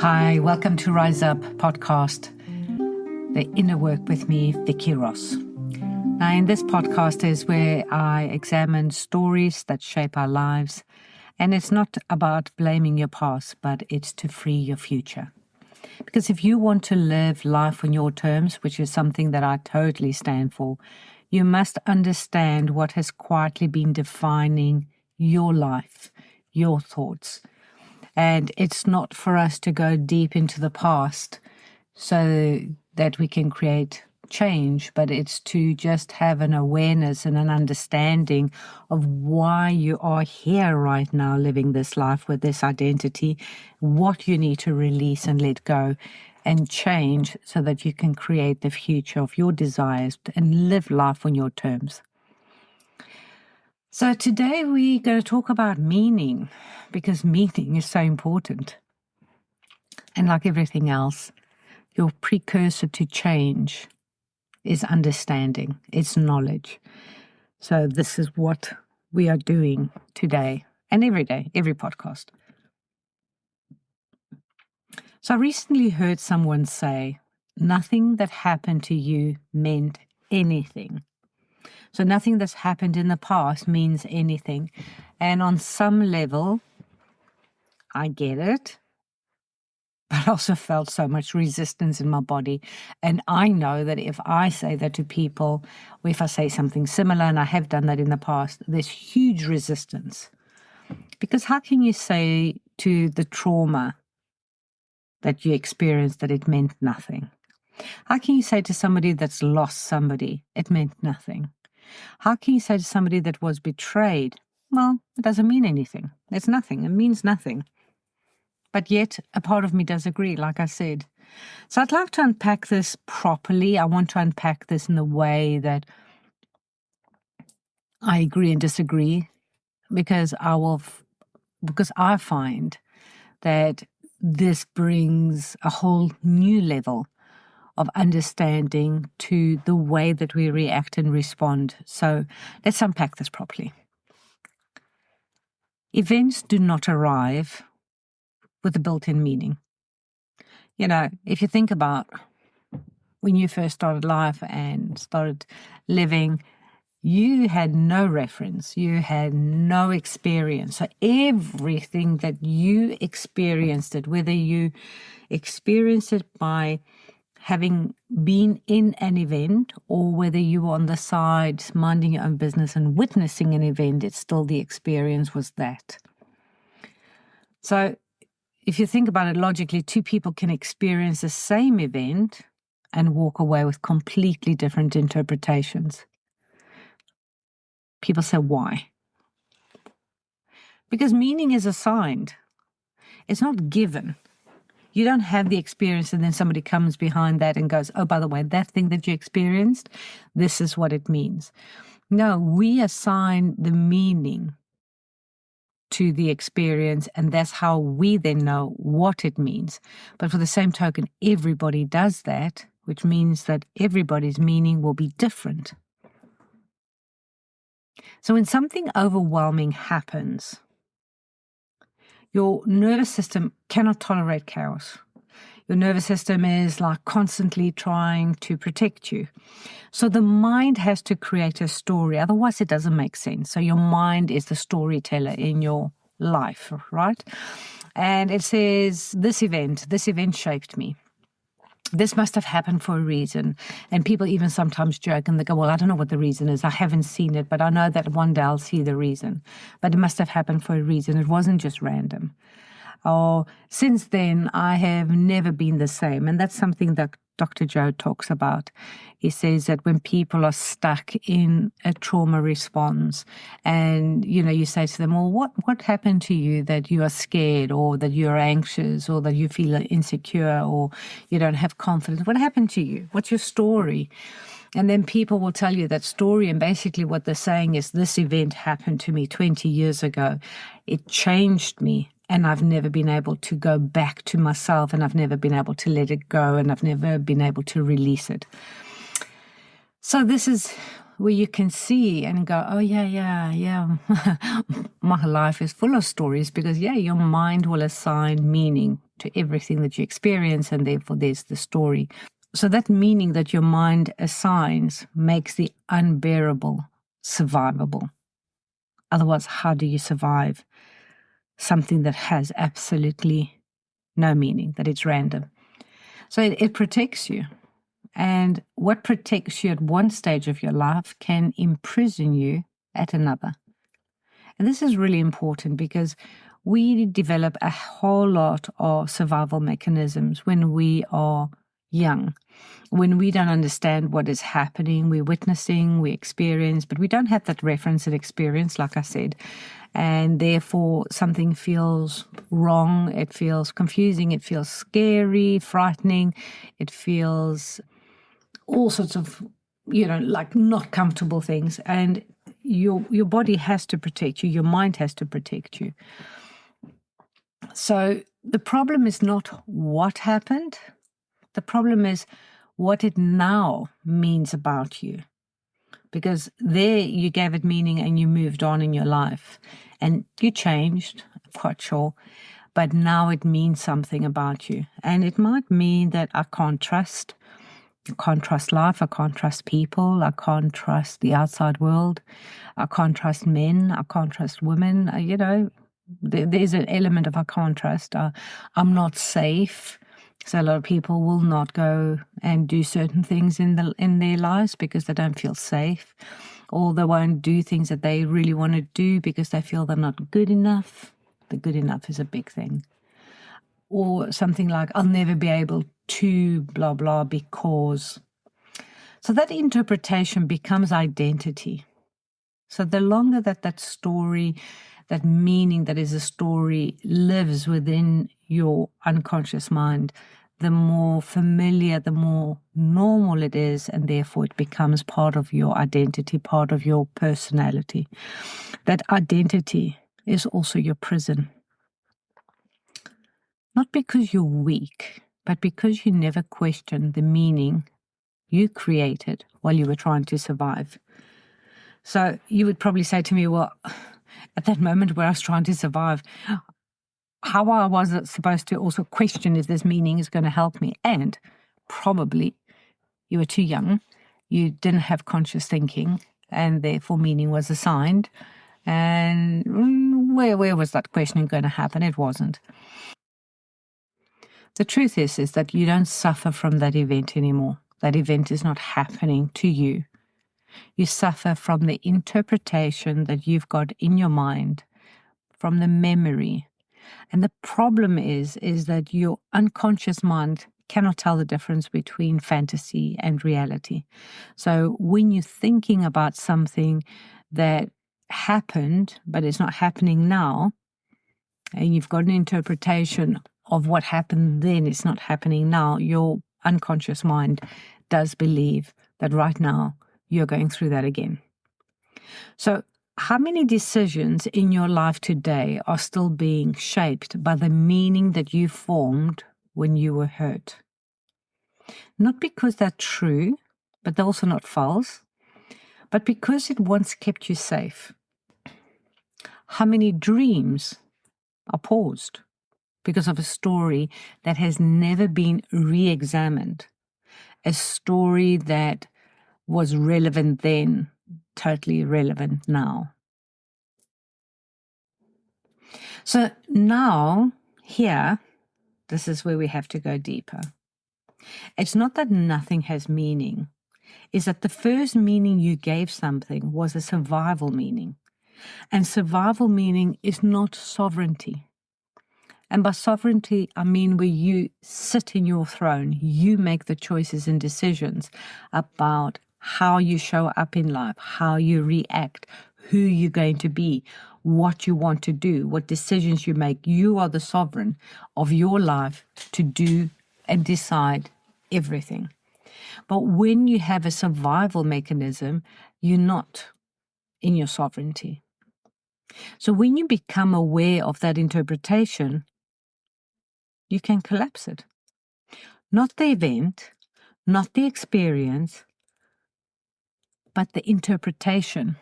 Hi, welcome to Rise Up podcast, The Inner Work with me, Vicky Ross. Now, in this podcast is where I examine stories that shape our lives, and it's not about blaming your past, but it's to free your future. Because if you want to live life on your terms, which is something that I totally stand for, you must understand what has quietly been defining your life, your thoughts. And it's not for us to go deep into the past so that we can create change, but it's to just have an awareness and an understanding of why you are here right now living this life with this identity, what you need to release and let go and change so that you can create the future of your desires and live life on your terms. So today we're going to talk about meaning, because meaning is so important. And like everything else, your precursor to change is understanding, it's knowledge. So this is what we are doing today and every day, every podcast. So I recently heard someone say, nothing that happened to you meant anything. So nothing that's happened in the past means anything. And on some level, I get it, but I also felt so much resistance in my body. And I know that if I say that to people, or if I say something similar, and I have done that in the past, there's huge resistance. Because how can you say to the trauma that you experienced that it meant nothing? How can you say to somebody that's lost somebody, it meant nothing? How can you say to somebody that was betrayed, well, it doesn't mean anything. It's nothing. It means nothing. But yet, a part of me does agree, like I said. So I'd like to unpack this properly. I want to unpack this in the way that I agree and disagree, because I find that this brings a whole new level of understanding to the way that we react and respond. So let's unpack this properly. Events do not arrive with a built-in meaning. You know, if you think about when you first started life and started living, you had no reference, you had no experience. So everything that you experienced it, whether you experienced it by having been in an event or whether you were on the side minding your own business and witnessing an event, it's still the experience was that. So if you think about it logically, two people can experience the same event and walk away with completely different interpretations. People say, why? Because meaning is assigned. It's not given. You don't have the experience and then somebody comes behind that and goes, oh, by the way, that thing that you experienced, this is what it means. No, we assign the meaning to the experience, and that's how we then know what it means. But for the same token, everybody does that, which means that everybody's meaning will be different. So when something overwhelming happens, your nervous system cannot tolerate chaos. Your nervous system is like constantly trying to protect you. So the mind has to create a story. Otherwise, it doesn't make sense. So your mind is the storyteller in your life, right? And it says, this event shaped me. This must have happened for a reason. And people even sometimes joke and they go, well, I don't know what the reason is. I haven't seen it, but I know that one day I'll see the reason. But it must have happened for a reason. It wasn't just random. Or since then, I have never been the same. And that's something that Dr. Joe talks about. He says that when people are stuck in a trauma response and, you say to them, well, what happened to you that you are scared or that you're anxious or that you feel insecure or you don't have confidence? What happened to you? What's your story? And then people will tell you that story, and basically what they're saying is, this event happened to me 20 years ago. It changed me. And I've never been able to go back to myself, and I've never been able to let it go, and I've never been able to release it. So this is where you can see and go, oh, yeah. My life is full of stories, because, your mind will assign meaning to everything that you experience, and therefore there's the story. So that meaning that your mind assigns makes the unbearable survivable. Otherwise, how do you survive something that has absolutely no meaning, that it's random? So it protects you. And what protects you at one stage of your life can imprison you at another. And this is really important because we develop a whole lot of survival mechanisms when we are young, when we don't understand what is happening, we're witnessing, we experience, but we don't have that reference and experience, like I said. And therefore, something feels wrong, it feels confusing, it feels scary, frightening, it feels all sorts of, like not comfortable things. And your body has to protect you, your mind has to protect you. So the problem is not what happened. The problem is what it now means about you. Because there you gave it meaning and you moved on in your life. And you changed, I'm quite sure. But now it means something about you. And it might mean that I can't trust life, I can't trust people, I can't trust the outside world, I can't trust men, I can't trust women. There's an element of I can't trust. I'm not safe. So a lot of people will not go and do certain things in their lives because they don't feel safe, or they won't do things that they really want to do because they feel they're not good enough. The good enough is a big thing. Or something like, I'll never be able to blah, blah, because. So that interpretation becomes identity. So the longer that story, that meaning that is a story lives within your unconscious mind, the more familiar, the more normal it is, and therefore it becomes part of your identity, part of your personality. That identity is also your prison. Not because you're weak, but because you never questioned the meaning you created while you were trying to survive. So you would probably say to me, well, at that moment where I was trying to survive, how I was supposed to also question if this meaning is going to help me? And probably you were too young, you didn't have conscious thinking, and therefore meaning was assigned. And where was that questioning going to happen? It wasn't. The truth is that you don't suffer from that event anymore. That event is not happening to you. You suffer from the interpretation that you've got in your mind, from the memory. And the problem is that your unconscious mind cannot tell the difference between fantasy and reality. So when you're thinking about something that happened, but it's not happening now, and you've got an interpretation of what happened then, it's not happening now, your unconscious mind does believe that right now you're going through that again. So how many decisions in your life today are still being shaped by the meaning that you formed when you were hurt? Not because they're true, but they're also not false, but because it once kept you safe. How many dreams are paused because of a story that has never been re-examined, a story that was relevant then, totally irrelevant now? So now, here, this is where we have to go deeper. It's not that nothing has meaning. It's that the first meaning you gave something was a survival meaning. And survival meaning is not sovereignty. And by sovereignty, I mean where you sit in your throne, you make the choices and decisions about how you show up in life, how you react, who you're going to be, what you want to do, what decisions you make. You are the sovereign of your life to do and decide everything. But when you have a survival mechanism, you're not in your sovereignty. So when you become aware of that interpretation, you can collapse it. Not the event, not the experience, but the interpretation.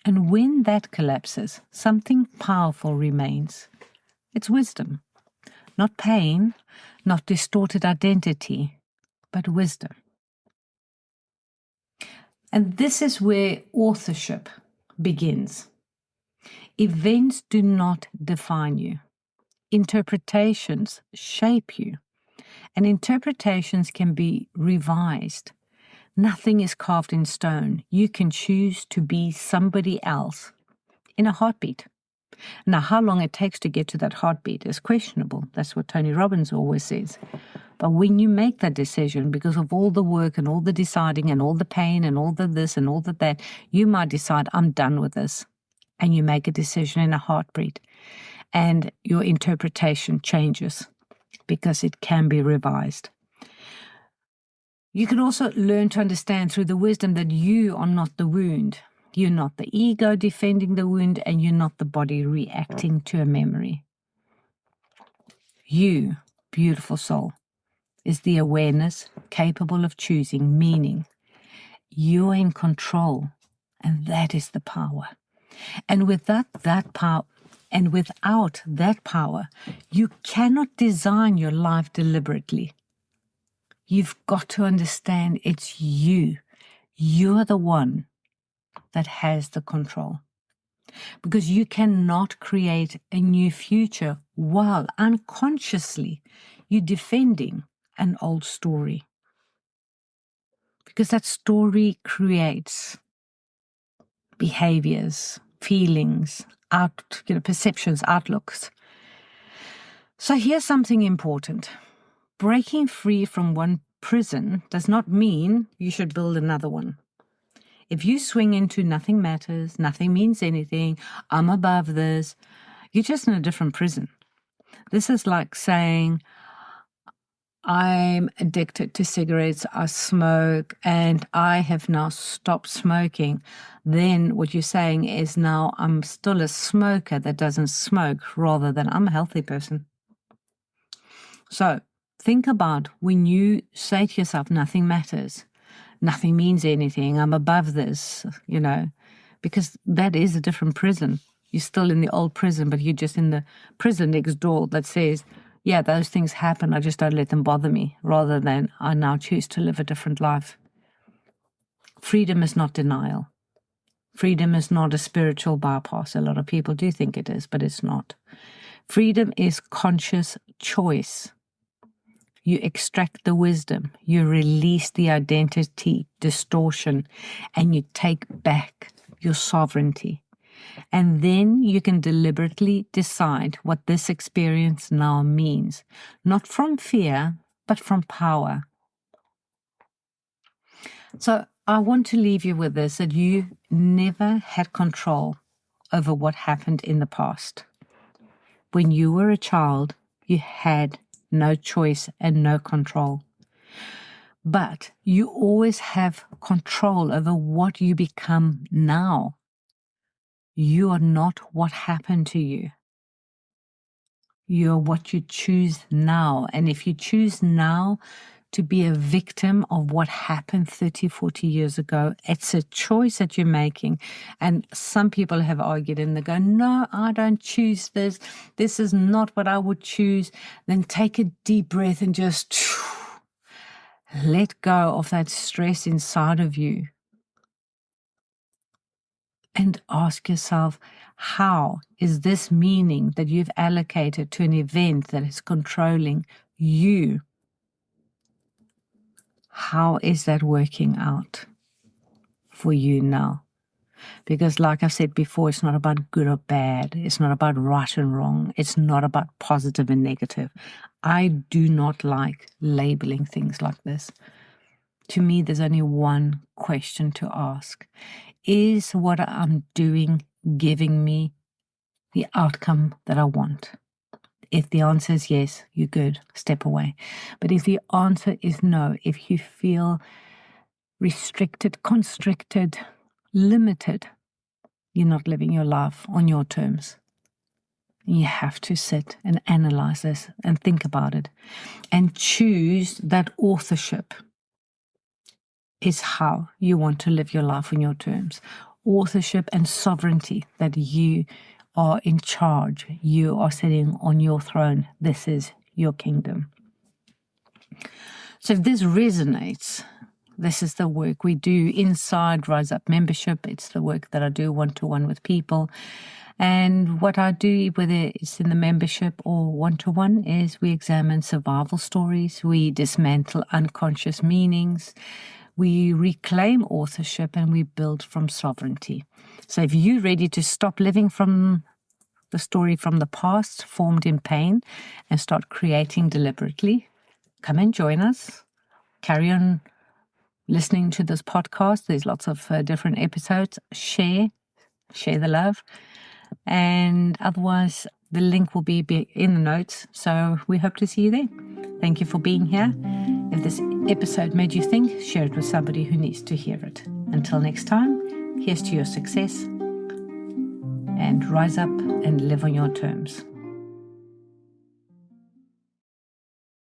And when that collapses, something powerful remains. It's wisdom. Not pain, not distorted identity, but wisdom. And this is where authorship begins. Events do not define you. Interpretations shape you. And interpretations can be revised. Nothing is carved in stone. You can choose to be somebody else in a heartbeat. Now, how long it takes to get to that heartbeat is questionable. That's what Tony Robbins always says. But when you make that decision, because of all the work and all the deciding and all the pain and all the this and all the that, you might decide, I'm done with this. And you make a decision in a heartbeat. And your interpretation changes because it can be revised. You can also learn to understand through the wisdom that you are not the wound. You're not the ego defending the wound, and you're not the body reacting to a memory. You, beautiful soul, is the awareness capable of choosing meaning. You're in control, and that is the power. And without that power, you cannot design your life deliberately. You've got to understand it's you. You're the one that has the control. Because you cannot create a new future while unconsciously you're defending an old story. Because that story creates behaviors, feelings, perceptions, outlooks. So here's something important. Breaking free from one prison does not mean you should build another one. If you swing into nothing matters, nothing means anything, I'm above this, you're just in a different prison. This is like saying, I'm addicted to cigarettes, I smoke, and I have now stopped smoking. Then what you're saying is now I'm still a smoker that doesn't smoke, rather than I'm a healthy person. So think about when you say to yourself, nothing matters. Nothing means anything, I'm above this, because that is a different prison. You're still in the old prison, but you're just in the prison next door that says, yeah, those things happen, I just don't let them bother me, rather than I now choose to live a different life. Freedom is not denial. Freedom is not a spiritual bypass. A lot of people do think it is, but it's not. Freedom is conscious choice. You extract the wisdom, you release the identity distortion, and you take back your sovereignty. And then you can deliberately decide what this experience now means, not from fear, but from power. So I want to leave you with this, that you never had control over what happened in the past. When you were a child, you had no choice and no control. But you always have control over what you become now. You are not what happened to you. You're what you choose now. And if you choose now to be a victim of what happened 30, 40 years ago, it's a choice that you're making. And some people have argued and they go, no, I don't choose this. This is not what I would choose. Then take a deep breath and just let go of that stress inside of you. And ask yourself, how is this meaning that you've allocated to an event that is controlling you? How is that working out for you now? Because like I've said before, it's not about good or bad. It's not about right and wrong. It's not about positive and negative. I do not like labeling things like this. To me, there's only one question to ask. Is what I'm doing giving me the outcome that I want? If the answer is yes, you're good, step away. But if the answer is no, if you feel restricted, constricted, limited, you're not living your life on your terms. You have to sit and analyze this and think about it and choose that authorship is how you want to live your life on your terms. Authorship and sovereignty, that you are in charge. You are sitting on your throne. This is your kingdom. So if this resonates, this is the work we do inside Rise Up membership. It's the work that I do one-to-one with people. And what I do, whether it's in the membership or one-to-one, is we examine survival stories, we dismantle unconscious meanings, we reclaim authorship, and we build from sovereignty. So if you're ready to stop living from the story from the past, formed in pain, and start creating deliberately, come and join us. Carry on listening to this podcast. There's lots of different episodes. Share the love. And otherwise, the link will be in the notes. So we hope to see you there. Thank you for being here. If this episode made you think, share it with somebody who needs to hear it. Until next time, here's to your success. And rise up and live on your terms.